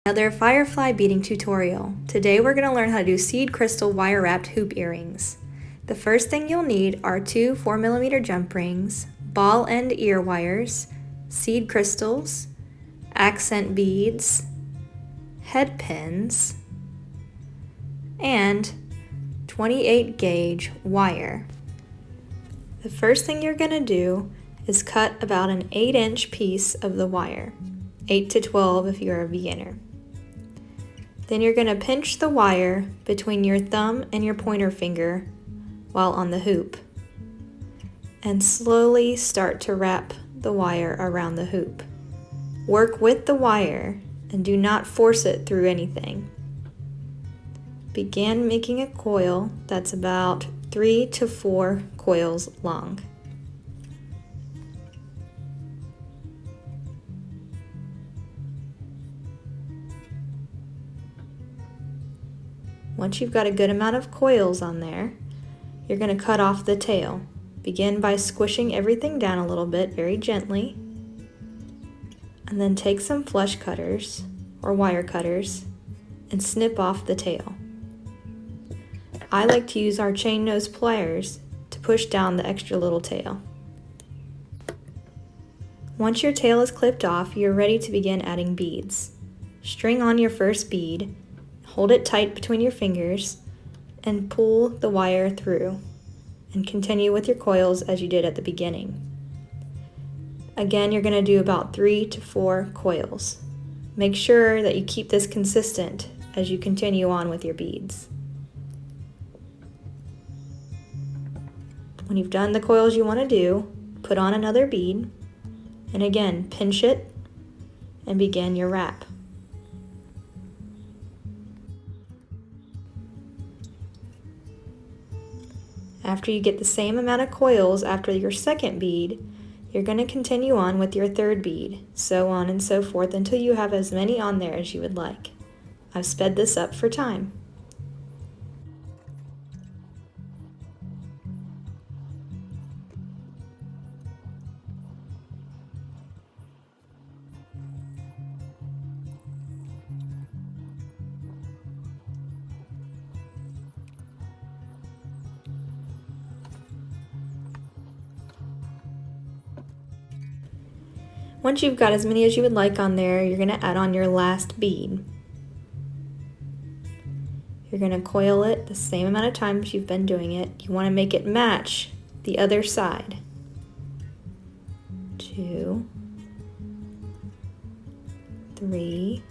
Another firefly beading tutorial. Today we're going to learn how to do seed crystal wire wrapped hoop earrings. The first thing you'll need are two 4mm jump rings, ball end ear wires, seed crystals, accent beads, head pins, and 28 gauge wire. The first thing you're going to do is cut about an 8-inch piece of the wire, 8 to 12 if you're a beginner. Then you're going to pinch the wire between your thumb and your pointer finger while on the hoop, and slowly start to wrap the wire around the hoop. Work with the wire and do not force it through anything. Begin making a coil that's about 3 to 4 coils long. Once you've got a good amount of coils on there, you're going to cut off the tail. Begin by squishing everything down a little bit very gently, and then take some flush cutters or wire cutters and snip off the tail. I like to use our chain nose pliers to push down the extra little tail. Once your tail is clipped off, you're ready to begin adding beads. String on your first bead, hold it tight between your fingers, and pull the wire through, and continue with your coils as you did at the beginning. Again, you're going to do about 3 to 4 coils. Make sure that you keep this consistent as you continue on with your beads. When you've done the coils you want to do, put on another bead, and again, pinch it and begin your wrap. After you get the same amount of coils after your second bead, you're going to continue on with your third bead, so on and so forth until you have as many on there as you would like. I've sped this up for time. Once you've got as many as you would like on there, you're going to add on your last bead. You're going to coil it the same amount of times you've been doing it. You want to make it match the other side. 2, 3,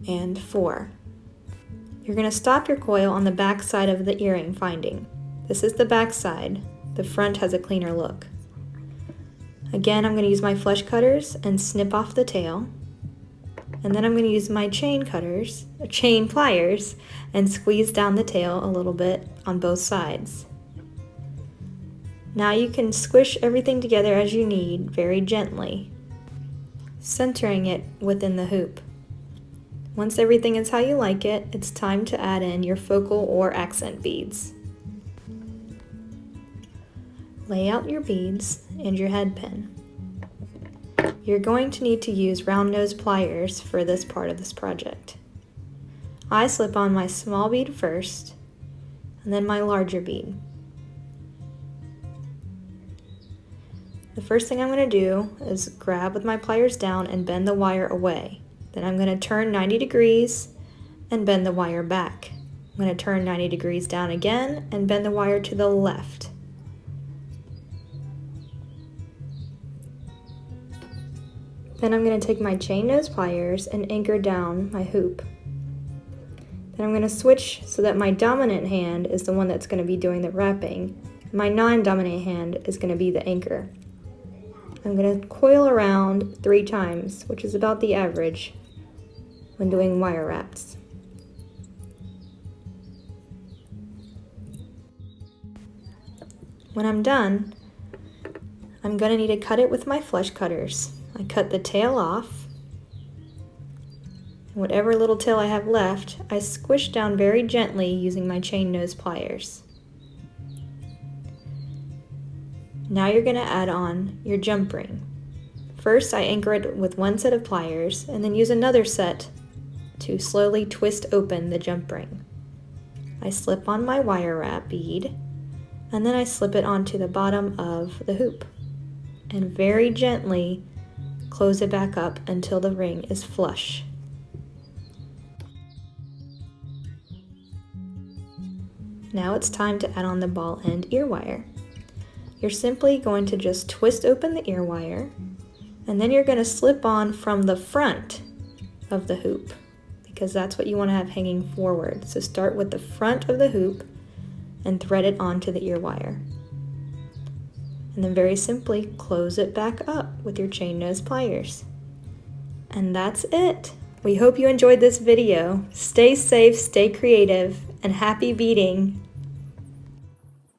and 4. You're going to stop your coil on the back side of the earring finding. This is the back side. The front has a cleaner look. Again, I'm going to use my flush cutters and snip off the tail. And then I'm going to use my chain pliers, and squeeze down the tail a little bit on both sides. Now you can squish everything together as you need, very gently, centering it within the hoop. Once everything is how you like it, it's time to add in your focal or accent beads. Lay out your beads and your head pin. You're going to need to use round nose pliers for this part of this project. I slip on my small bead first, and then my larger bead. The first thing I'm going to do is grab with my pliers down and bend the wire away. Then I'm going to turn 90 degrees and bend the wire back. I'm going to turn 90 degrees down again and bend the wire to the left. Then I'm going to take my chain nose pliers and anchor down my hoop. Then I'm going to switch so that my dominant hand is the one that's going to be doing the wrapping. My non-dominant hand is going to be the anchor. I'm going to coil around 3 times, which is about the average when doing wire wraps. When I'm done, I'm going to need to cut it with my flush cutters. I cut the tail off, and whatever little tail I have left, I squish down very gently using my chain nose pliers. Now you're going to add on your jump ring. First, I anchor it with one set of pliers and then use another set to slowly twist open the jump ring. I slip on my wire wrap bead and then I slip it onto the bottom of the hoop and very gently close it back up until the ring is flush. Now it's time to add on the ball end ear wire. You're simply going to just twist open the ear wire and then you're going to slip on from the front of the hoop because that's what you want to have hanging forward. So start with the front of the hoop and thread it onto the ear wire. And then very simply close it back up with your chain nose pliers. And that's it. We hope you enjoyed this video. Stay safe, stay creative, and happy beading!